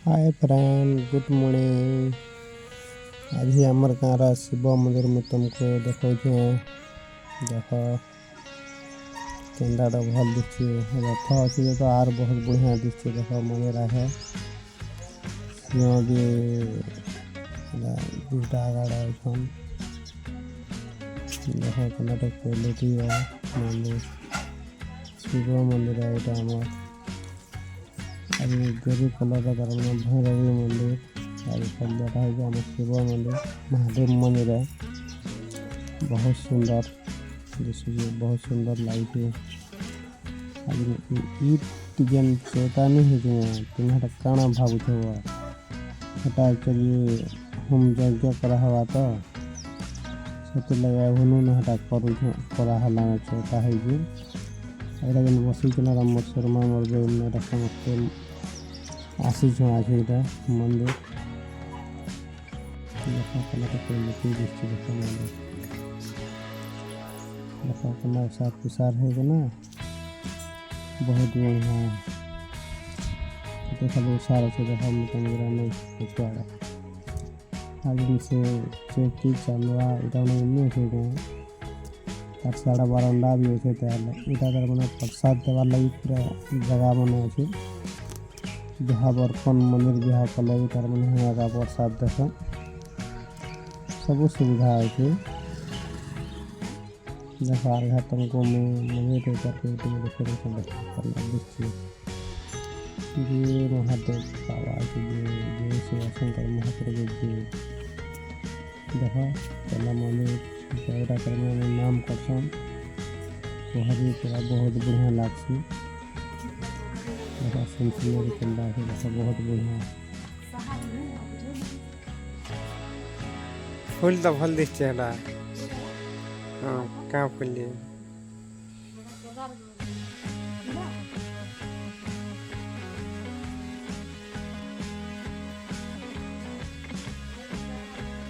Hi friend, good morning. आज ही आमर गाँव शिव मंदिर में तुमको देखो देख केन्दा भल दिखे रथ अच्छे तो आर बहुत बढ़िया दिखे देख मंदिर है सिंह भी दुटा गाड़ा अच्छन देख के क्वालिटी है मंदिर शिव मंदिर है यहाँ गेरू कलर भैरवी मंदिर आम शिव मंदिर महादेव मंदिर है बहुत सुंदर जैसे बहुत सुंदर लगे जेन चेतानी हो काण भावुवा एक्चुअली होम यज्ञ करा तो से लगे हटा कराला चौथा है जेन बसिकना राम शर्मा मोर समस्ते आशीष आज मंदिर मंदिर साथ पिसार है ना बहुत बढ़िया खाली सारा से देखा नहीं आज से चेकी चलवा इतना तार साड़ा बारंडा भी अच्छे इटा मैंने प्रसाद देवार लगी पूरा जगह बने अच्छे जहाँ बर्तन मंदिर जहाँ कले तार मैंने प्रसाद देख सब सुविधा अच्छे देख आर्घा तुमको मंदिर जी महादेव बाबा जी शिव शंकर महाप्रभु जी देख पहला मंदिर नाम करसन वहाँ भी पूरा बहुत बढ़िया लगसी बहुत बढ़िया फूल तो भल दिखे हाँ क्या फूल